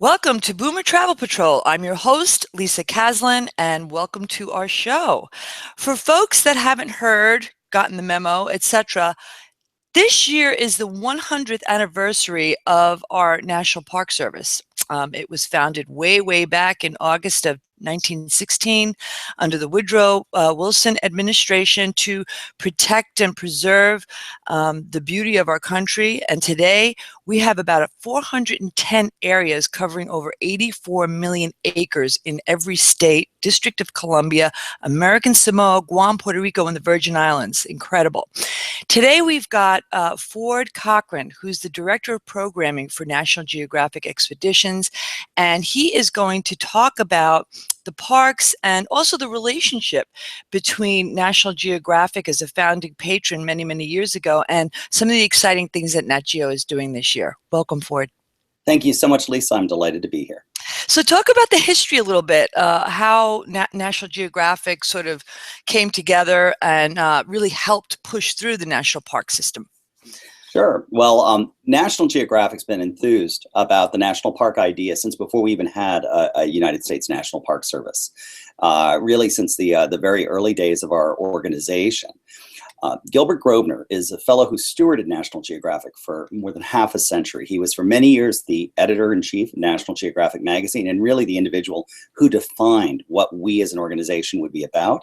Welcome to Boomer Travel Patrol. I'm your host, Lisa Kaslyn, and welcome to our show. For folks that haven't heard, gotten the memo, etc., this year is the 100th anniversary of our National Park Service. It was founded way, way back in August of 1916 under the Woodrow Wilson administration to protect and preserve the beauty of our country. And today we have about 410 areas covering over 84 million acres in every state, District of Columbia, American Samoa, Guam, Puerto Rico, and the Virgin Islands. Incredible. Today we've got Ford Cochran, who's the Director of Programming for National Geographic Expeditions, and he is going to talk about the parks and also the relationship between National Geographic as a founding patron many, many years ago and some of the exciting things that Nat Geo is doing this year. Welcome, Ford. Thank you so much, Lisa. I'm delighted to be here. So talk about the history a little bit, how National Geographic sort of came together and really helped push through the national park system. Sure. Well, National Geographic's been enthused about the national park idea since before we even had a United States National Park Service, really since the very early days of our organization. Gilbert Grosvenor is a fellow who stewarded National Geographic for more than half a century. He was for many years the editor-in-chief of National Geographic magazine and really the individual who defined what we as an organization would be about.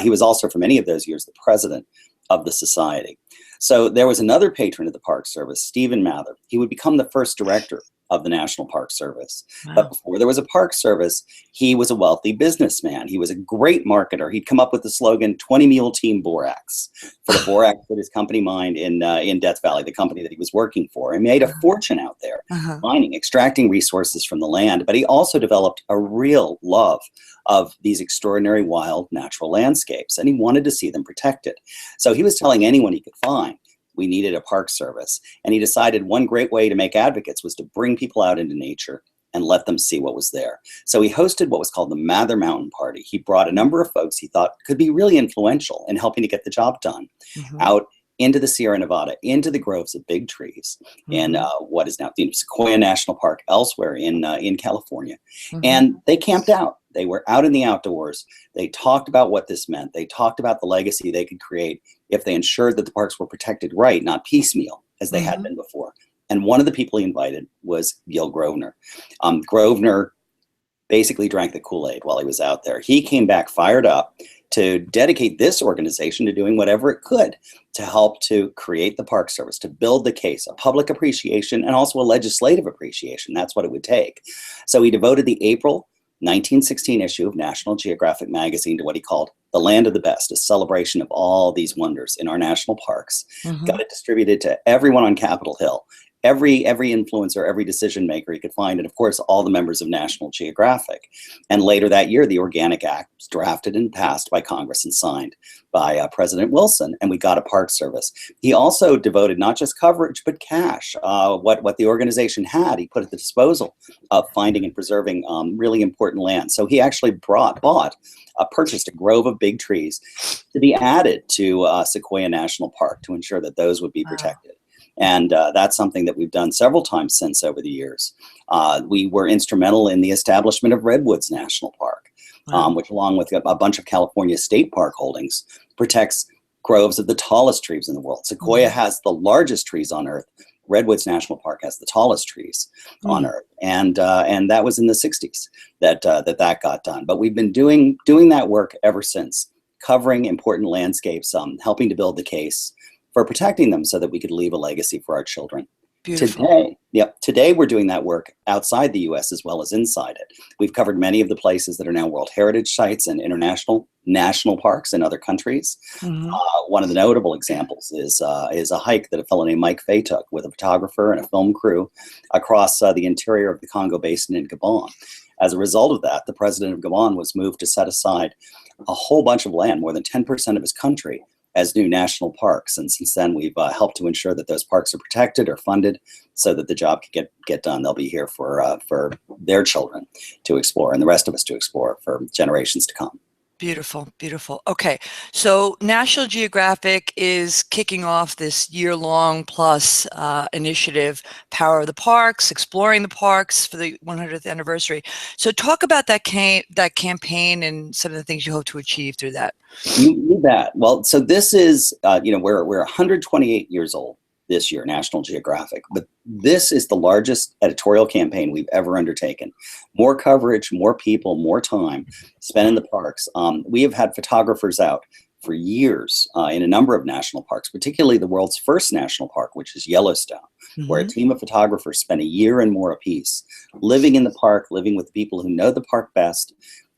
He was also for many of those years the president of the society. So there was another patron of the Park Service, Stephen Mather. He would become the first director of the National Park Service. Wow. But before there was a Park Service, he was a wealthy businessman. He was a great marketer. He'd come up with the slogan, 20 Mule Team Borax, for the borax that his company mined in Death Valley, the company that he was working for. He made a fortune out there, mining, extracting resources from the land. But he also developed a real love of these extraordinary wild natural landscapes, and he wanted to see them protected. So he was telling anyone he could find, we needed a park service. And he decided one great way to make advocates was to bring people out into nature and let them see what was there. So he hosted what was called the Mather Mountain Party. He brought a number of folks he thought could be really influential in helping to get the job done out into the Sierra Nevada, into the groves of big trees in what is now the Sequoia National Park, elsewhere in California. And they camped out. They were out in the outdoors. They talked about what this meant. They talked about the legacy they could create if they ensured that the parks were protected right, not piecemeal, as they had been before. And one of the people he invited was Gil Grosvenor. Grosvenor basically drank the Kool-Aid while he was out there. He came back fired up to dedicate this organization to doing whatever it could to help to create the Park Service, to build the case, a public appreciation and also a legislative appreciation. That's what it would take. So he devoted the April 1916 issue of National Geographic magazine to what he called the Land of the Best, a celebration of all these wonders in our national parks. Got it distributed to everyone on Capitol Hill, every influencer, every decision maker he could find, and of course, all the members of National Geographic. And later that year, the Organic Act was drafted and passed by Congress and signed by President Wilson, and we got a Park Service. He also devoted not just coverage, but cash. What the organization had, he put at the disposal of finding and preserving really important land. So he actually purchased a grove of big trees to be added to Sequoia National Park to ensure that those would be protected. And that's something that we've done several times since over the years. We were instrumental in the establishment of Redwoods National Park, which along with a bunch of California state park holdings protects groves of the tallest trees in the world. Sequoia has the largest trees on Earth. Redwoods National Park has the tallest trees on Earth. And that was in the 60s that got done. But we've been doing that work ever since, covering important landscapes, helping to build the case for protecting them so that we could leave a legacy for our children. Beautiful. Today we're doing that work outside the U.S. as well as inside it. We've covered many of the places that are now World Heritage Sites and international national parks in other countries. One of the notable examples is a hike that a fellow named Mike Fay took with a photographer and a film crew across the interior of the Congo Basin in Gabon. As a result of that, the president of Gabon was moved to set aside a whole bunch of land, more than 10% of his country, as new national parks. And since then, we've helped to ensure that those parks are protected or funded so that the job can get done. They'll be here for their children to explore and the rest of us to explore for generations to come. Beautiful, beautiful. Okay, so National Geographic is kicking off this year-long plus initiative, Power of the Parks, Exploring the Parks for the 100th anniversary. So talk about that campaign and some of the things you hope to achieve through that. You bet. Well, so this is, we're 128 years old this year, National Geographic, but this is the largest editorial campaign we've ever undertaken. More coverage, more people, more time spent in the parks. We have had photographers out for years in a number of national parks, particularly the world's first national park, which is Yellowstone, where a team of photographers spent a year and more apiece living in the park, living with the people who know the park best,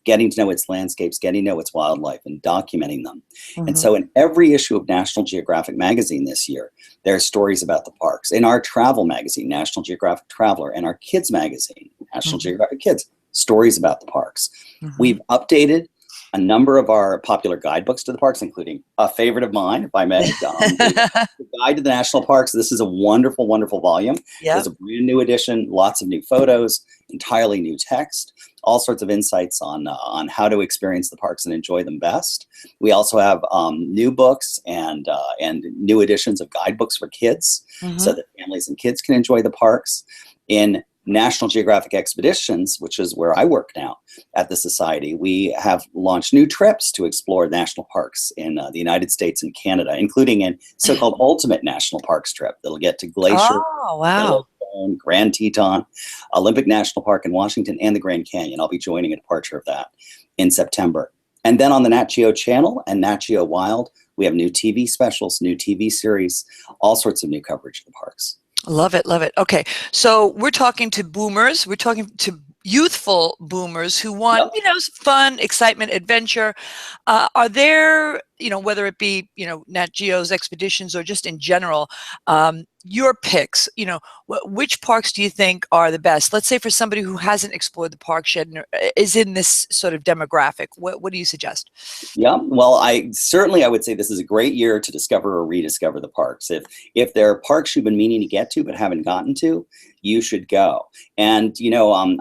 getting to know its landscapes, getting to know its wildlife, and documenting them. And so in every issue of National Geographic magazine this year, there are stories about the parks. In our travel magazine, National Geographic Traveler, and our kids magazine, National Geographic Kids, stories about the parks. We've updated a number of our popular guidebooks to the parks, including a favorite of mine, if I may, the Guide to the National Parks. This is a wonderful, wonderful volume. There's a brand new edition, lots of new photos, entirely new text, all sorts of insights on how to experience the parks and enjoy them best. We also have new books and new editions of guidebooks for kids, so that families and kids can enjoy the parks. In National Geographic Expeditions, which is where I work now at the Society, we have launched new trips to explore national parks in the United States and Canada, including a so-called Ultimate National Parks trip that'll get to Glacier, Yellowstone, Grand Teton, Olympic National Park in Washington, and the Grand Canyon. I'll be joining a departure of that in September. And then on the Nat Geo channel and Nat Geo Wild, we have new TV specials, new TV series, all sorts of new coverage of the parks. Love it, love it. Okay, so we're talking to boomers. We're talking to youthful boomers who want, fun, excitement, adventure. Are there, whether it be, Nat Geo's expeditions or just in general, your picks, which parks do you think are the best? Let's say for somebody who hasn't explored the park yet and is in this sort of demographic, what do you suggest? Yeah, well, I would say this is a great year to discover or rediscover the parks. If there are parks you've been meaning to get to but haven't gotten to, you should go. And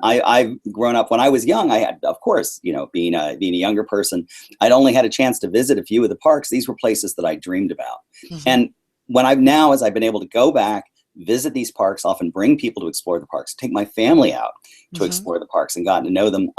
I've grown up when I was young. I had, of course, being a younger person, I'd only had a chance to visit a few of the parks. These were places that I dreamed about. And as I've been able to go back, visit these parks, often bring people to explore the parks, take my family out to explore the parks and gotten to know them.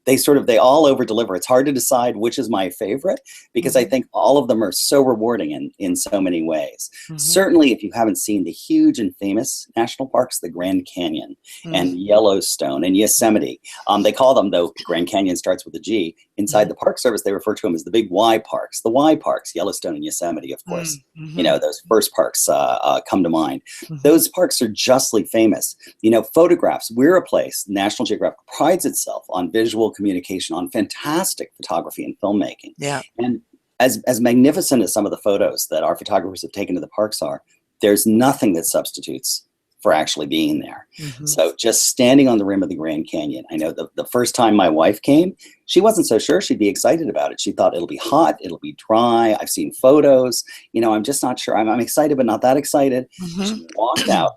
They all over deliver. It's hard to decide which is my favorite because I think all of them are so rewarding in so many ways. Certainly, if you haven't seen the huge and famous national parks, the Grand Canyon and Yellowstone and Yosemite, they call them, though Grand Canyon starts with a G, inside the Park Service, they refer to them as the big Y parks. The Y parks, Yellowstone and Yosemite, of course, those first parks come to mind. Those parks are justly famous. Photographs, we're a place, National Geographic prides itself on visual communication, on fantastic photography and filmmaking. Yeah. And as magnificent as some of the photos that our photographers have taken to the parks are, there's nothing that substitutes for actually being there. So just standing on the rim of the Grand Canyon. I know the first time my wife came, she wasn't so sure she'd be excited about it. She thought it'll be hot, it'll be dry. I've seen photos, I'm just not sure. I'm excited, but not that excited. She walked out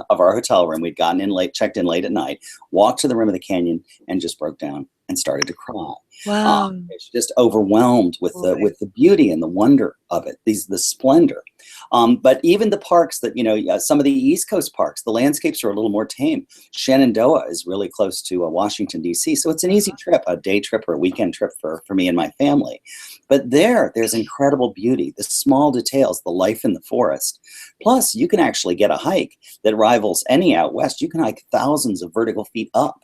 of our hotel room. We'd gotten in late, checked in late at night, walked to the rim of the canyon and just broke down and started to cry. Wow. It's just overwhelmed with the beauty and the wonder of it, the splendor. But even the parks that, some of the East Coast parks, the landscapes are a little more tame. Shenandoah is really close to Washington, D.C., so it's an easy trip, a day trip or a weekend trip for me and my family. But there's incredible beauty, the small details, the life in the forest. Plus, you can actually get a hike that rivals any out west. You can hike thousands of vertical feet up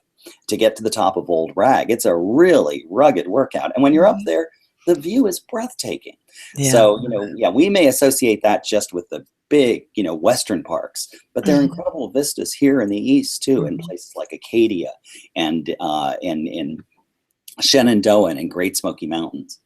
to get to the top of Old Rag. It's a really rugged workout. And when you're up there, the view is breathtaking. Yeah. So, we may associate that just with the big, Western parks, but there are incredible vistas here in the East too, in places like Acadia and in Shenandoah and Great Smoky Mountains.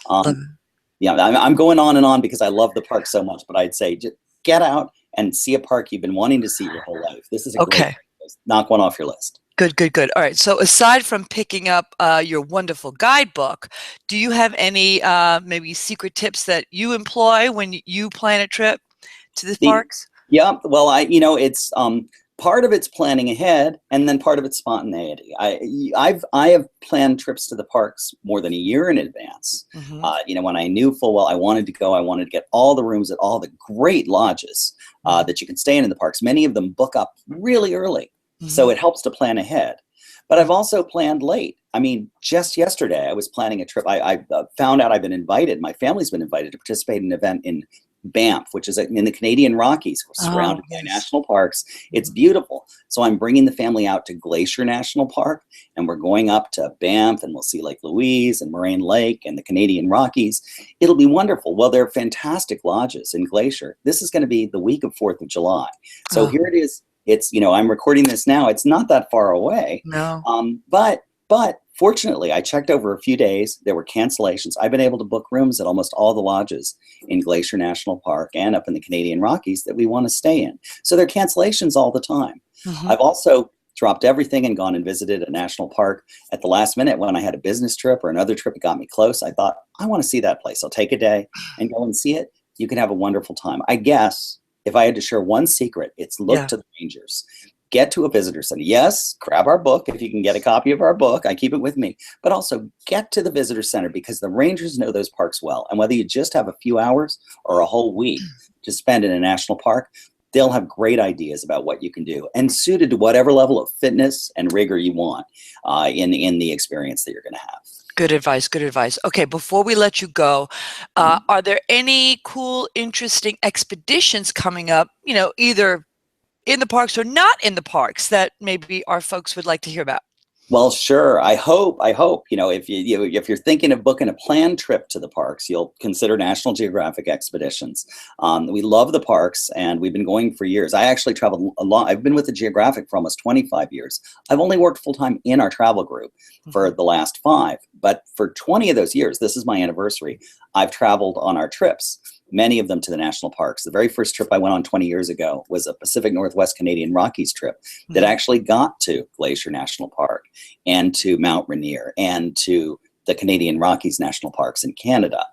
I'm going on and on because I love the park so much, but I'd say just get out and see a park you've been wanting to see your whole life. This is a great place. Knock one off your list. Good, good, good. All right. So aside from picking up your wonderful guidebook, do you have any maybe secret tips that you employ when you plan a trip to the parks? Yeah. Well, it's Part of it's planning ahead, and then part of it's spontaneity. I have planned trips to the parks more than a year in advance. Mm-hmm. When I knew full well I wanted to go, I wanted to get all the rooms at all the great lodges that you can stay in the parks. Many of them book up really early, so Mm-hmm. it helps to plan ahead. But I've also planned late. I mean, just yesterday I was planning a trip. I found out I've been invited. My family's been invited to participate in an event in Banff, which is in the Canadian Rockies. We're Oh, surrounded by yes. national parks. It's Mhm. beautiful. So I'm bringing the family out to Glacier National Park, and we're going up to Banff, and we'll see Lake Louise and Moraine Lake and the Canadian Rockies. It'll be wonderful. Well, there are fantastic lodges in Glacier. This is going to be the week of 4th of July. So Oh, here it is. It's, I'm recording this now. It's not that far away. no. But fortunately, I checked over a few days. There were cancellations. I've been able to book rooms at almost all the lodges in Glacier National Park and up in the Canadian Rockies that we want to stay in. So there are cancellations all the time. Mm-hmm. I've also dropped everything and gone and visited a national park at the last minute when I had a business trip or another trip that got me close. I thought, I want to see that place. I'll take a day and go and see it. You can have a wonderful time. I guess if I had to share one secret, it's look Yeah. to the rangers. Get to a visitor center. Yes, grab our book if you can get a copy of our book. I keep it with me. But also get to the visitor center because the rangers know those parks well. And whether you just have a few hours or a whole week to spend in a national park, they'll have great ideas about what you can do and suited to whatever level of fitness and rigor you want in the experience that you're going to have. Good advice. Good advice. Okay, before we let you go, are there any cool, interesting expeditions coming up, either in the parks or not in the parks that maybe our folks would like to hear about? Well, sure. I hope, if you're thinking of booking a planned trip to the parks, you'll consider National Geographic Expeditions. We love the parks, and we've been going for years. I actually traveled a lot. I've been with the Geographic for almost 25 years. I've only worked full-time in our travel group for the last 5, but for 20 of those years, this is my anniversary, I've traveled on our trips, many of them to the national parks. The very first trip I went on 20 years ago was a Pacific Northwest Canadian Rockies trip that actually got to Glacier National Park and to Mount Rainier and to the Canadian Rockies National Parks in Canada.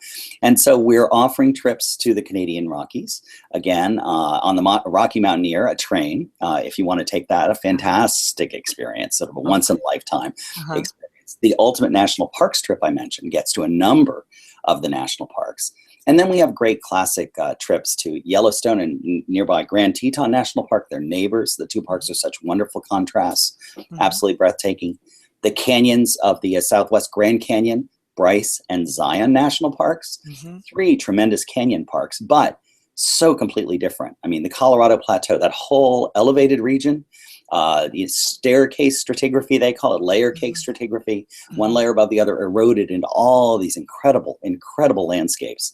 And so we're offering trips to the Canadian Rockies, again, on the Rocky Mountaineer, a train, if you want to take that, a fantastic experience, sort of a once-in-a-lifetime Uh-huh. experience. The Ultimate National Parks trip I mentioned gets to a number of the national parks. And then we have great classic trips to Yellowstone and nearby Grand Teton National Park. They're neighbors. The two parks are such wonderful contrasts, absolutely breathtaking. The canyons of the Southwest Grand Canyon, Bryce, and Zion National Parks, 3 tremendous canyon parks, but so completely different. I mean, the Colorado Plateau, that whole elevated region, the staircase stratigraphy, they call it layer cake stratigraphy, one layer above the other, eroded into all these incredible, incredible landscapes.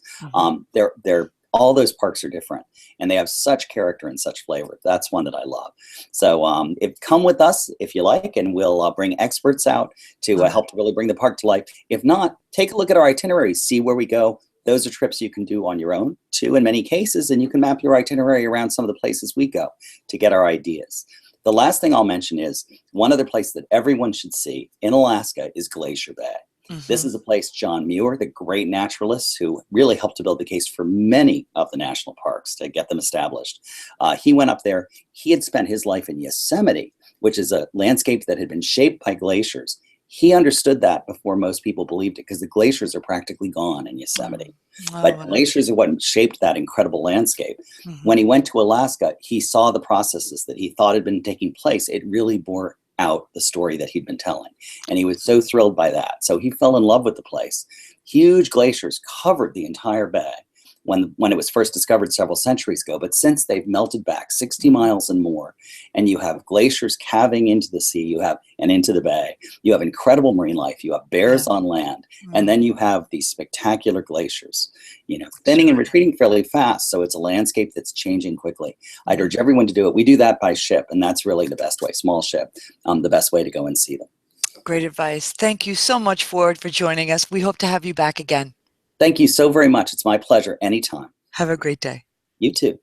They're all those parks are different, and they have such character and such flavor. That's one that I love. So come with us if you like, and we'll bring experts out to help to really bring the park to life. If not, take a look at our itineraries, see where we go. Those are trips you can do on your own, too, in many cases, and you can map your itinerary around some of the places we go to get our ideas. The last thing I'll mention is one other place that everyone should see in Alaska is Glacier Bay. This is a place John Muir, the great naturalist who really helped to build the case for many of the national parks to get them established. He went up there. He had spent his life in Yosemite, which is a landscape that had been shaped by glaciers. He understood that before most people believed it because the glaciers are practically gone in Yosemite. But glaciers are what shaped that incredible landscape. When he went to Alaska, he saw the processes that he thought had been taking place. It really bore out the story that he'd been telling. And he was so thrilled by that. So he fell in love with the place. Huge glaciers covered the entire bay when it was first discovered several centuries ago. But since they've melted back 60 miles and more, and you have glaciers calving into the sea, and into the bay, you have incredible marine life, you have bears on land, and then you have these spectacular glaciers, thinning and retreating fairly fast. So it's a landscape that's changing quickly. I'd urge everyone to do it. We do that by ship, and that's really the best way, small ship, the best way to go and see them. Great advice. Thank you so much, Ford, for joining us. We hope to have you back again. Thank you so very much. It's my pleasure anytime. Have a great day. You too.